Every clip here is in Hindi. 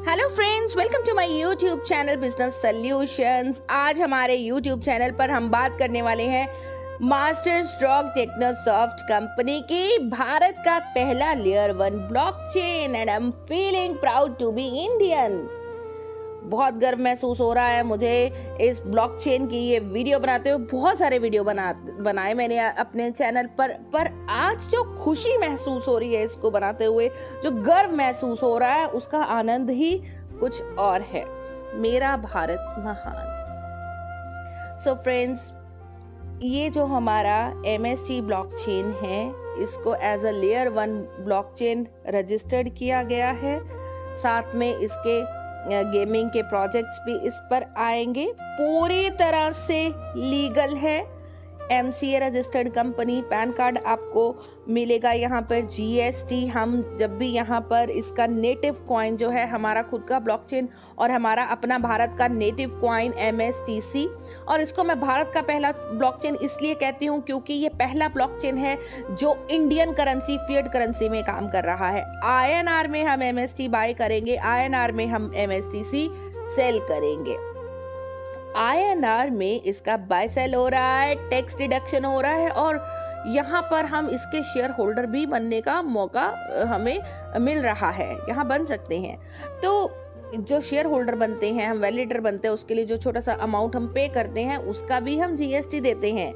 Hello friends, welcome to my YouTube channel business solutions. आज हमारे यूट्यूब चैनल पर हम बात करने वाले हैं मास्टर स्ट्रोक टेक्नोसॉफ्ट कंपनी की भारत का पहला layer 1 blockchain and I am feeling proud to be Indian. बहुत गर्व महसूस हो रहा है मुझे इस ब्लॉकचेन की ये वीडियो बनाते हुए। बहुत सारे वीडियो बनाए मैंने अपने चैनल पर आज जो खुशी महसूस हो रही है इसको बनाते हुए, जो गर्व महसूस हो रहा है, उसका आनंद ही कुछ और है। मेरा भारत महान। सो फ्रेंड्स, ये जो हमारा MST ब्लॉकचेन है, इसको as a layer 1 blockchain registered किया गया है। साथ में इसके गेमिंग के प्रोजेक्ट्स भी इस पर आएंगे। पूरी तरह से लीगल है। MCA registered company, pan card आपको मिलेगा यहाँ पर, GST। हम जब भी यहाँ पर इसका नेटिव कॉइन जो है, हमारा खुद का ब्लॉकचेन और हमारा अपना भारत का नेटिव कॉइन MSTC। और इसको मैं भारत का पहला ब्लॉकचेन इसलिए कहती हूँ क्योंकि ये पहला ब्लॉकचेन है जो इंडियन करेंसी, फिएट करेंसी में काम कर रहा है। INR में हम MST बाय करेंगे, INR में हम MSTC सेल करेंगे। INR में इसका बाय सेल हो रहा है, टैक्स डिडक्शन हो रहा है और यहाँ पर हम इसके शेयर होल्डर भी बनने का मौका हमें मिल रहा है। यहाँ बन सकते हैं। तो जो शेयर होल्डर बनते हैं, हम वैलिडेटर बनते हैं, उसके लिए जो छोटा सा अमाउंट हम पे करते हैं उसका भी हम GST देते हैं।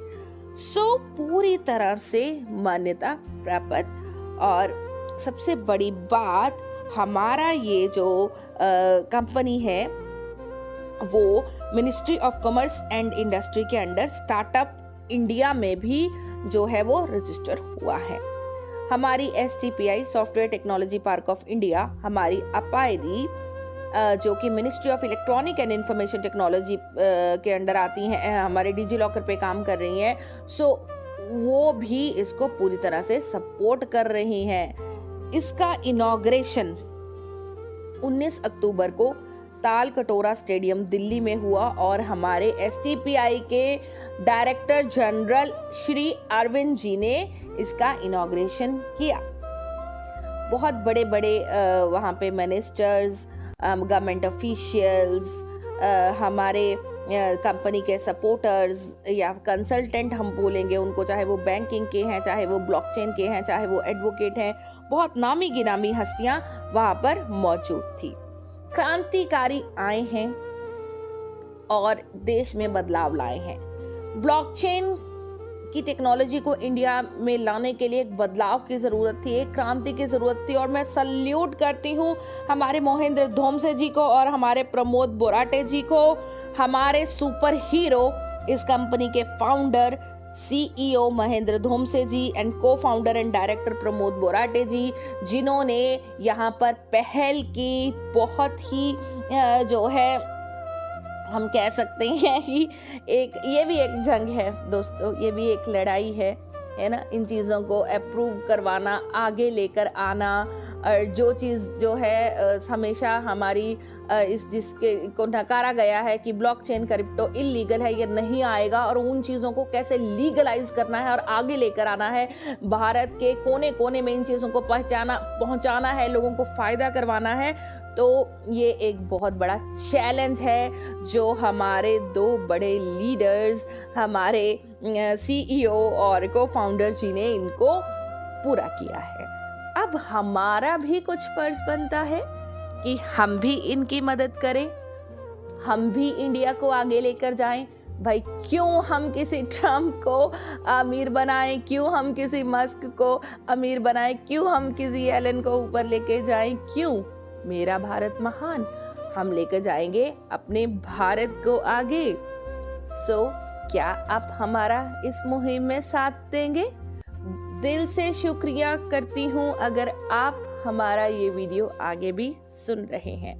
सो पूरी तरह से मान्यता प्राप्त। और सबसे बड़ी बात, हमारा ये जो कंपनी है वो ministry of commerce and industry के अंडर स्टार्टअप इंडिया में भी जो है वो रजिस्टर हुआ है। हमारी STPI, software technology park of India, हमारी अपायरी जो कि ministry of electronic and information technology के अंडर आती हैं, हमारे डिजी लॉकर पे काम कर रही हैं। सो वो भी इसको पूरी तरह से सपोर्ट कर रही हैं। इसका इनॉग्रेशन 19 अक्टूबर को ताल कटोरा स्टेडियम दिल्ली में हुआ और हमारे STPI के डायरेक्टर जनरल श्री अरविंद जी ने इसका इनॉग्रेशन किया। बहुत बड़े बड़े वहाँ पे मिनिस्टर्स, गवर्नमेंट ऑफिशियल्स, हमारे कंपनी के सपोर्टर्स या कंसल्टेंट हम बोलेंगे उनको, चाहे वो बैंकिंग के हैं, चाहे वो ब्लॉकचेन के हैं, चाहे वो एडवोकेट हैं, बहुत नामी गिनामी हस्तियां वहाँ पर मौजूद थी। क्रांतिकारी आए हैं और देश में बदलाव लाए हैं। ब्लॉकचेन की टेक्नोलॉजी को इंडिया में लाने के लिए एक बदलाव की जरूरत थी, एक क्रांति की जरूरत थी। और मैं सल्यूट करती हूँ हमारे मोहिंद्र धोमसे जी को और हमारे प्रमोद बोराटे जी को, हमारे सुपर हीरो, इस कंपनी के founder CEO Mahendra Dhomse ji and co founder and director Pramod Borate ji, जिन्होंने यहाँ पर पहल की। बहुत ही जो है हम कह सकते हैं कि ये भी एक जंग है दोस्तों, ये भी एक लड़ाई है ना। इन चीज़ों को अप्रूव करवाना, आगे लेकर आना, और जो चीज़ जो है हमेशा हमारी जिसके को नकारा गया है कि ब्लॉकचेन क्रिप्टो इलीगल है, ये नहीं आएगा, और उन चीज़ों को कैसे लीगलाइज करना है और आगे लेकर आना है, भारत के कोने कोने में इन चीज़ों को पहुंचाना है, लोगों को फ़ायदा करवाना है। तो ये एक बहुत बड़ा चैलेंज है जो हमारे दो बड़े लीडर्स, हमारे CEO और को फाउंडर जी ने इनको पूरा किया है। अब हमारा भी कुछ फर्ज बनता है कि हम भी इनकी मदद करें, हम भी इंडिया को आगे लेकर जाएं। भाई, क्यों हम किसी ट्रम्प को अमीर बनाएं, क्यों हम किसी मस्क को अमीर बनाएं, क्यों हम किसी एलन को ऊपर लेके जाएं, क्यों? मेरा भारत महान। हम लेकर जाएंगे अपने भारत को आगे। सो क्या आप हमारा इस मुहिम में साथ देंगे? दिल से शुक्रिया करती हूँ अगर आप हमारा ये वीडियो आगे भी सुन रहे हैं।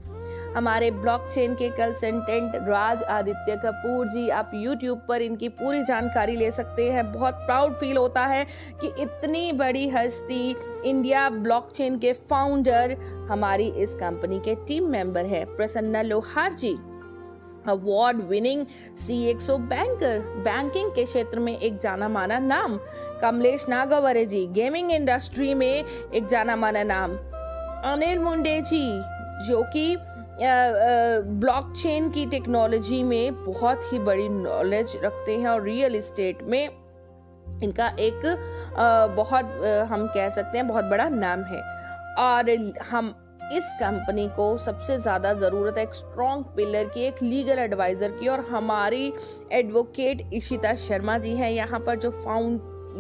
हमारे ब्लॉकचेन के कंसल्टेंट राज आदित्य कपूर जी, आप YouTube पर इनकी पूरी जानकारी ले सकते हैं। बहुत प्राउड फील होता है कि इतनी बड़ी हस्ती, इंडिया ब्लॉकचेन के फाउंडर, हमारी इस कंपनी के टीम मेंबर है। Prasanna Lohar ji, award winning CXO banker, banking के क्षेत्र में एक जाना माना नाम। कमलेश नागवरे जी, गेमिंग इंडस्ट्री में एक जाना माना नाम। अनिल मुंडे जी, जो कि ब्लॉकचेन की टेक्नोलॉजी में बहुत ही बड़ी नॉलेज रखते हैं और रियल एस्टेट में इनका एक हम कह सकते हैं बहुत बड़ा नाम है। और हम इस कंपनी को सबसे ज़्यादा ज़रूरत है एक स्ट्रॉन्ग पिलर की, एक लीगल एडवाइज़र की, और हमारी एडवोकेट इशिता शर्मा जी हैं यहाँ पर, जो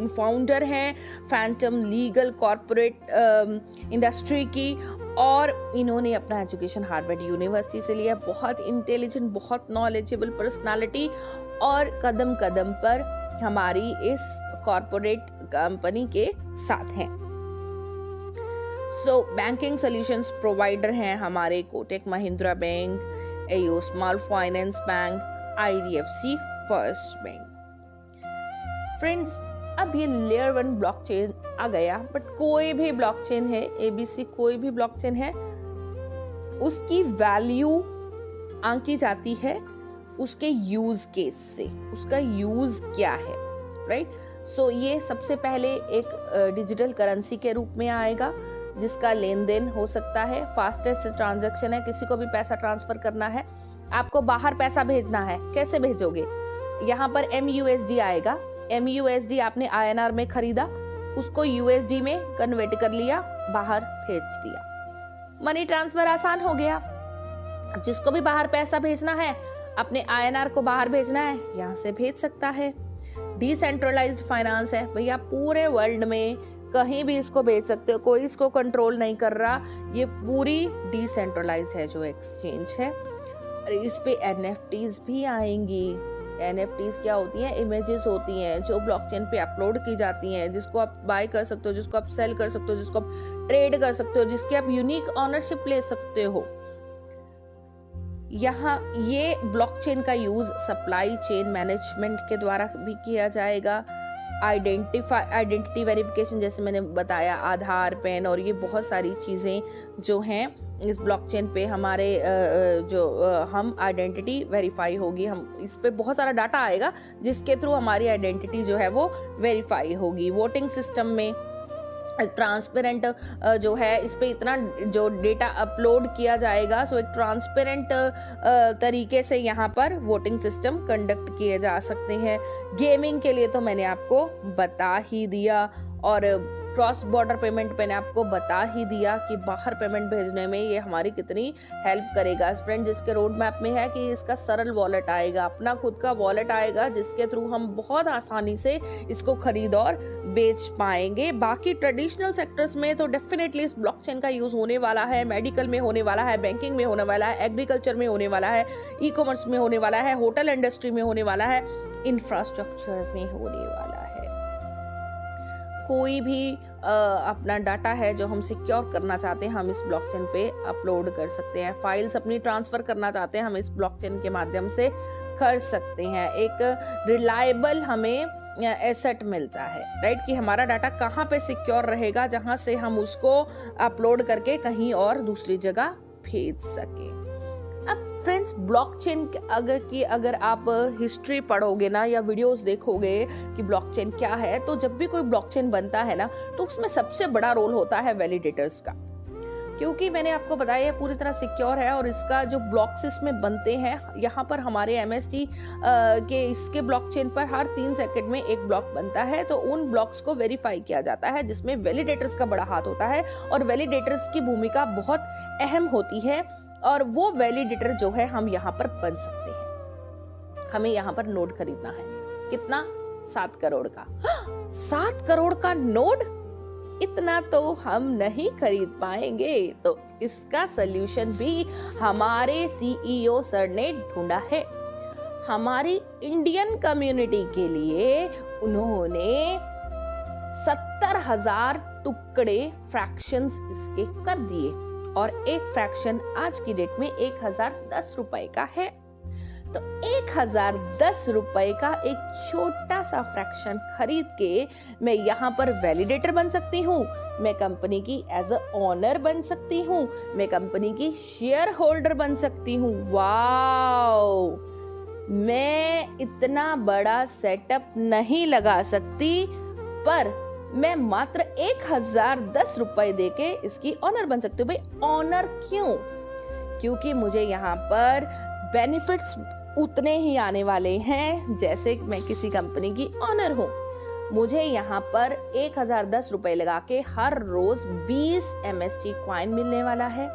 फाउंडर हैं फैंटम लीगल कॉर्पोरेट इंडस्ट्री की, और इन्होंने अपना एजुकेशन हार्वर्ड यूनिवर्सिटी से लिया। बहुत इंटेलिजेंट, बहुत नॉलेजेबल पर्सनालिटी, और कदम कदम पर हमारी इस कॉर्पोरेट कंपनी के साथ हैं। बैंकिंग सॉल्यूशंस प्रोवाइडर हैं हमारे Kotak Mahindra bank, AU small finance bank, IDFC first bank. Friends, अब ये लेयर 1 ब्लॉकचेन आ गया, बट कोई भी ब्लॉकचेन है, ABC कोई भी ब्लॉकचेन है, उसकी वैल्यू आंकी जाती है उसके यूज केस से, उसका यूज क्या है, राइट। ये सबसे पहले एक डिजिटल करेंसी के रूप में आएगा जिसका लेन देन हो सकता है, फास्टेस्ट ट्रांजैक्शन है। किसी को भी पैसा ट्रांसफर करना है, आपको बाहर पैसा भेजना है, कैसे भेजोगे? यहाँ पर MUSD आएगा। MUSD आपने INR में खरीदा, उसको USD में कन्वर्ट कर लिया, बाहर भेज दिया, मनी ट्रांसफर आसान हो गया। जिसको भी बाहर पैसा भेजना है, अपने INR को बाहर भेजना है, यहाँ से भेज सकता है। डिसेंट्रलाइज्ड फाइनेंस है भैया, पूरे वर्ल्ड में कहीं भी इसको भेज सकते हो, कोई इसको कंट्रोल नहीं कर रहा, ये पूरी डिसेंट्रलाइज्ड है जो एक्सचेंज है। इस पे NFTs भी आएंगी। NFTs क्या होती हैं? इमेजेस होती हैं जो ब्लॉकचेन पे अपलोड की जाती हैं, जिसको आप बाय कर सकते हो, जिसको आप सेल कर सकते हो, जिसको आप ट्रेड कर सकते हो, जिसकी आप यूनिक ऑनरशिप ले सकते हो। यहाँ ये ब्लॉकचेन का यूज सप्लाई चेन मैनेजमेंट के द्वारा भी किया जाएगा। आइडेंटिटी वेरिफिकेशन, जैसे मैंने बताया, आधार, पैन, और ये बहुत सारी चीज़ें जो हैं इस ब्लॉकचेन पे हमारे हम आइडेंटिटी वेरीफाई होगी। हम इस पे बहुत सारा डाटा आएगा जिसके थ्रू हमारी आइडेंटिटी जो है वो वेरीफाई होगी। वोटिंग सिस्टम में ट्रांसपेरेंट जो है, इस पे इतना जो डेटा अपलोड किया जाएगा, एक ट्रांसपेरेंट तरीके से यहाँ पर वोटिंग सिस्टम कंडक्ट किए जा सकते हैं। गेमिंग के लिए तो मैंने आपको बता ही दिया, और क्रॉस बॉर्डर पेमेंट मैंने आपको बता ही दिया कि बाहर पेमेंट भेजने में ये हमारी कितनी हेल्प करेगा। फ्रेंड, जिसके रोड मैप में है कि इसका सरल वॉलेट आएगा, अपना खुद का वॉलेट आएगा, जिसके थ्रू हम बहुत आसानी से इसको खरीद और बेच पाएंगे। बाकी ट्रेडिशनल सेक्टर्स में तो डेफिनेटली इस ब्लॉकचेन का यूज होने वाला है, मेडिकल में होने वाला है, बैंकिंग में होने वाला है, एग्रीकल्चर में होने वाला है, ई-कॉमर्स में होने वाला है, होटल इंडस्ट्री में होने वाला है, इंफ्रास्ट्रक्चर में होने वाला है। कोई भी अपना डाटा है जो हम सिक्योर करना चाहते हैं, हम इस ब्लॉकचेन पे अपलोड कर सकते हैं। फाइल्स अपनी ट्रांसफर करना चाहते हैं, हम इस ब्लॉकचेन के माध्यम से कर सकते हैं। एक रिलायबल हमें एसेट मिलता है, राइट, कि हमारा डाटा कहाँ पे सिक्योर रहेगा, जहाँ से हम उसको अपलोड करके कहीं और दूसरी जगह भेज सके। अब फ्रेंड्स, ब्लॉकचेन अगर आप हिस्ट्री पढ़ोगे ना, या वीडियोस देखोगे कि ब्लॉकचेन क्या है, तो जब भी कोई ब्लॉकचेन बनता है ना, तो उसमें सबसे बड़ा रोल होता है वैलिडेटर्स का, क्योंकि मैंने आपको बताया ये पूरी तरह सिक्योर है। और इसका जो ब्लॉक्स इसमें बनते हैं, यहाँ पर हमारे MST के इसके ब्लॉकचेन पर हर 3 सेकंड में एक ब्लॉक बनता है, तो उन ब्लॉक्स को वेरीफाई किया जाता है, जिसमें वैलिडेटर्स का बड़ा हाथ होता है, और वैलिडेटर्स की भूमिका बहुत अहम होती है। और वो वैलिडेटर जो है हम यहाँ पर बन सकते हैं। हमें यहाँ पर नोड खरीदना है, कितना? 7 करोड़ का। 7 करोड़ का नोड, इतना तो हम नहीं खरीद पाएंगे। तो इसका सल्यूशन भी हमारे CEO सर ने ढूंढा है। हमारी इंडियन कम्युनिटी के लिए उन्होंने 70,000 टुकड़े फ्रैक्शंस इसके कर दिए, और एक फ्रैक्शन आज की डेट में 1010 रुपए का है। तो 1010 रुपए का एक छोटा सा फ्रैक्शन खरीद के मैं यहाँ पर वैलिडेटर बन सकती हूँ, मैं कंपनी की एज अ ओनर बन सकती हूँ, मैं कंपनी की शेयर होल्डर बन सकती हूँ। वाओ, मैं इतना बड़ा सेटअप नहीं लगा सकती, पर मैं मात्र 1010 रुपए देके इसकी ऑनर बन सकती हूँ। भाई ऑनर क्यों? क्योंकि मुझे यहाँ पर बेनिफिट्स उतने ही आने वाले हैं जैसे मैं किसी कंपनी की ऑनर हूँ। मुझे यहाँ पर 1010 रुपए लगा के हर रोज 20 MST कॉइन मिलने वाला है,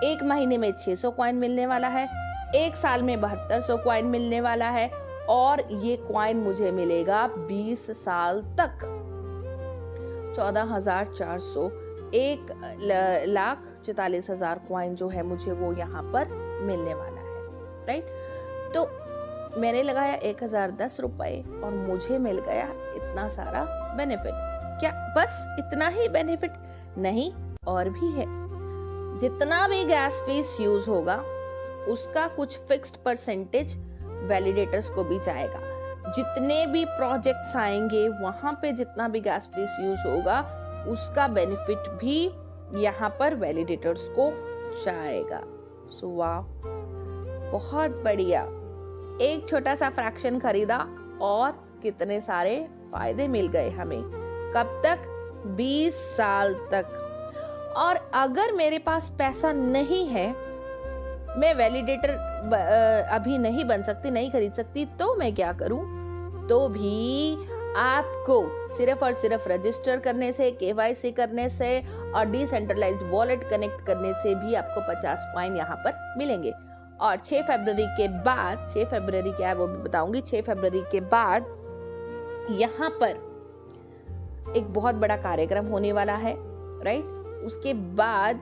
एक महीने में 600 कॉइन मिलने वाला है, एक साल में 7200 कॉइन मिलने वाला है, और ये कॉइन मुझे मिलेगा 20 साल तक। 14,400, 1,44,000 कॉइन जो है मुझे वो यहाँ पर मिलने वाला है, राइट। तो मैंने लगाया 1010 रुपए और मुझे मिल गया इतना सारा बेनिफिट। क्या बस इतना ही बेनिफिट? नहीं, और भी है। जितना भी गैस फीस यूज होगा उसका कुछ फिक्स्ड परसेंटेज वैलिडेटर्स को भी जाएगा। जितने भी प्रोजेक्ट्स आएंगे वहां पे जितना भी गैस फीस यूज होगा उसका बेनिफिट भी यहाँ पर वैलिडेटर्स को जाएगा। सो वाह, बहुत बढ़िया। एक छोटा सा फ्रैक्शन खरीदा और कितने सारे फायदे मिल गए हमें। कब तक? 20 साल तक। और अगर मेरे पास पैसा नहीं है, मैं वैलिडेटर अभी नहीं बन सकती, नहीं खरीद सकती, तो मैं क्या करूं? तो भी आपको सिर्फ और सिर्फ रजिस्टर करने से, KYC करने से और डिसेंट्रलाइज्ड वॉलेट कनेक्ट करने से भी आपको 50 कॉइन यहाँ पर मिलेंगे। और 6 फरवरी के बाद, 6 फरवरी क्या है वो भी बताऊंगी, 6 फरवरी के बाद यहाँ पर एक बहुत बड़ा कार्यक्रम होने वाला है, राइट। उसके बाद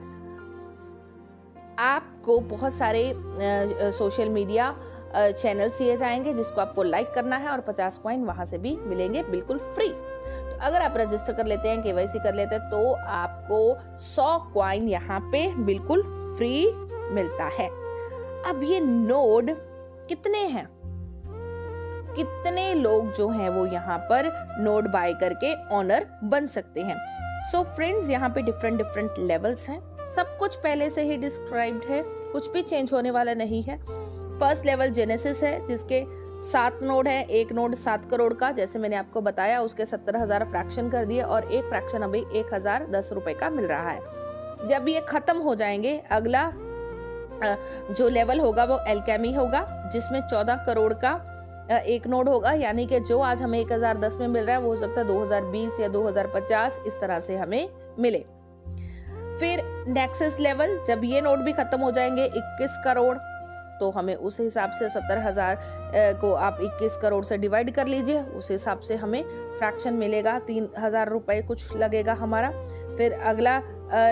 आपको बहुत सारे सोशल मीडिया चैनल्स दिए जाएंगे जिसको आपको लाइक करना है, और 50 कॉइन वहां से भी मिलेंगे बिल्कुल फ्री। तो अगर आप रजिस्टर कर लेते हैं, KYC कर लेते हैं, तो आपको 100 कॉइन यहाँ पे बिल्कुल फ्री मिलता है। अब ये नोड कितने हैं, कितने लोग जो हैं वो यहाँ पर नोड बाय करके ऑनर बन सकते हैं। सो फ्रेंड्स, यहाँ पे डिफरेंट लेवल्स हैं। सब कुछ पहले से ही डिस्क्राइब्ड है, कुछ भी चेंज होने वाला नहीं है। फर्स्ट लेवल जेनेसिस है जिसके 7 नोड है, एक नोड 7 करोड़ का, जैसे मैंने आपको बताया, उसके 70,000 फ्रैक्शन कर दिए और एक फ्रैक्शन अभी 1010 रुपए का मिल रहा है। जब ये खत्म हो जाएंगे, अगला जो लेवल होगा वो एल्केमी होगा जिसमें 14 करोड़ का एक नोड होगा, यानी कि जो आज हमें 1010 में मिल रहा है वो हो सकता है 2020 या 2050 इस तरह से हमें मिले। फिर नेक्सस लेवल, जब ये नोड भी खत्म हो जाएंगे 21 करोड़, तो हमें उस हिसाब से 70,000 को आप 21 करोड़ से डिवाइड कर लीजिए, उस हिसाब से हमें फ्रैक्शन मिलेगा, 3,000 रुपए कुछ लगेगा हमारा। फिर अगला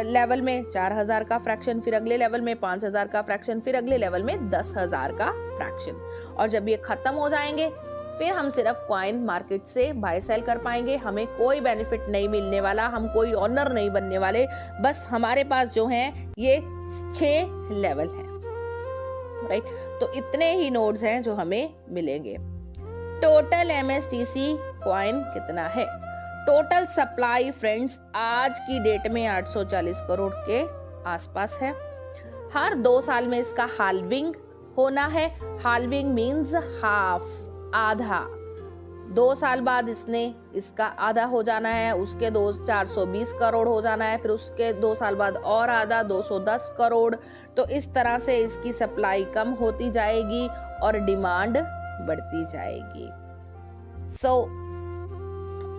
लेवल में 4,000 का फ्रैक्शन, फिर अगले लेवल में 5,000 का फ्रैक्शन, फिर अगले लेवल में 10,000 का फ्रैक्शन। और जब ये खत्म हो जाएंगे फिर हम सिर्फ कॉइन मार्केट से बाय सेल कर पाएंगे, हमें कोई बेनिफिट नहीं मिलने वाला, हम कोई ऑनर नहीं बनने वाले। बस हमारे पास जो है ये 6 लेवल हैं, राइट। तो इतने ही नोड्स हैं जो हमें मिलेंगे। टोटल MSTC कॉइन कितना है? टोटल सप्लाई फ्रेंड्स आज की डेट में 840 करोड़ के आसपास है। हर 2 साल में इसका हाल्विंग होना है। हाल्विंग मींस हाफ, आधा। 2 साल बाद इसका आधा हो जाना है, उसके 420 करोड़ हो जाना है, फिर उसके 2 साल बाद और आधा 210 करोड़। तो इस तरह से इसकी सप्लाई कम होती जाएगी और डिमांड बढ़ती जाएगी।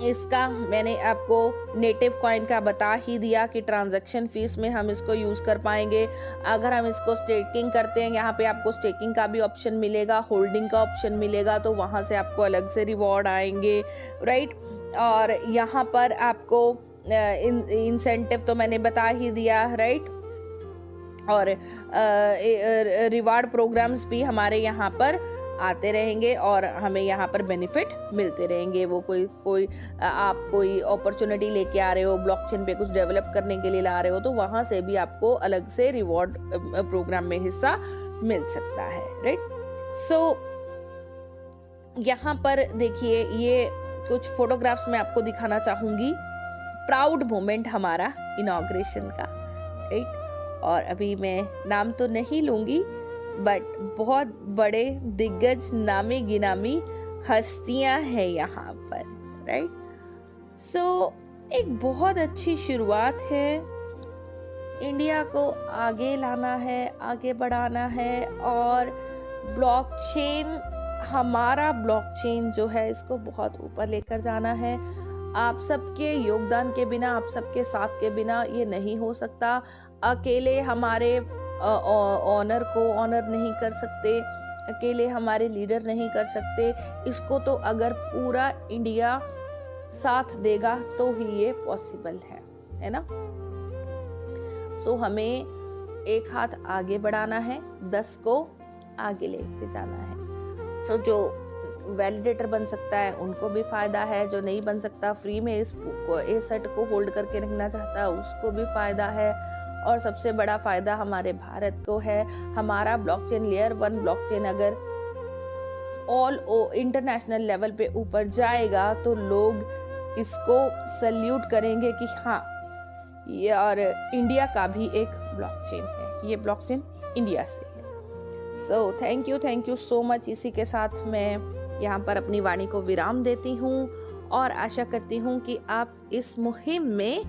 इसका मैंने आपको नेटिव कॉइन का बता ही दिया कि ट्रांजैक्शन फीस में हम इसको यूज कर पाएंगे। अगर हम इसको स्टेकिंग करते हैं, यहाँ पे आपको स्टेकिंग का भी ऑप्शन मिलेगा, होल्डिंग का ऑप्शन मिलेगा, तो वहां से आपको अलग से रिवॉर्ड आएंगे, राइट। और यहाँ पर आपको इंसेंटिव तो मैंने बता ही दिया, राइट। और रिवार्ड प्रोग्राम्स भी हमारे यहाँ पर आते रहेंगे और हमें यहाँ पर बेनिफिट मिलते रहेंगे। वो आप कोई अपॉर्चुनिटी लेके आ रहे हो, ब्लॉकचेन पे कुछ डेवलप करने के लिए ला रहे हो, तो वहां से भी आपको अलग से रिवॉर्ड प्रोग्राम में हिस्सा मिल सकता है, राइट। यहाँ पर देखिए, ये कुछ फोटोग्राफ्स मैं आपको दिखाना चाहूंगी। प्राउड मोमेंट हमारा इनॉग्रेशन का, राइट। और अभी मैं नाम तो नहीं लूंगी, बट बहुत बड़े दिग्गज नामी गिनामी हस्तियां हैं यहाँ पर, राइट। एक बहुत अच्छी शुरुआत है इंडिया को आगे लाना है, आगे बढ़ाना है और ब्लॉकचेन, हमारा ब्लॉकचेन जो है इसको बहुत ऊपर लेकर जाना है। आप सबके योगदान के बिना, आप सबके साथ के बिना ये नहीं हो सकता। अकेले हमारे ऑनर को ऑनर नहीं कर सकते, अकेले हमारे लीडर नहीं कर सकते। इसको तो अगर पूरा इंडिया साथ देगा तो ही ये पॉसिबल है ना। सो हमें एक हाथ आगे बढ़ाना है, 10 को आगे लेके जाना है। सो जो वैलिडेटर बन सकता है उनको भी फायदा है, जो नहीं बन सकता फ्री में इस सेट को होल्ड करके रखना चाहता है उसको भी फायदा है। और सबसे बड़ा फायदा हमारे भारत को है। हमारा ब्लॉकचेन लेयर 1 ब्लॉकचेन अगर ऑल इंटरनेशनल लेवल पे ऊपर जाएगा तो लोग इसको सल्यूट करेंगे कि हाँ ये और इंडिया का भी एक ब्लॉकचेन है, ये ब्लॉकचेन इंडिया से है। So thank you so much. इसी के साथ मैं यहाँ पर अपनी वाणी को विराम देती हूँ और आशा करती हूँ कि आप इस मुहिम में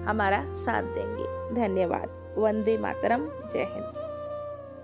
हमारा साथ देंगे। धन्यवाद। वंदे मातरम। जय हिंद।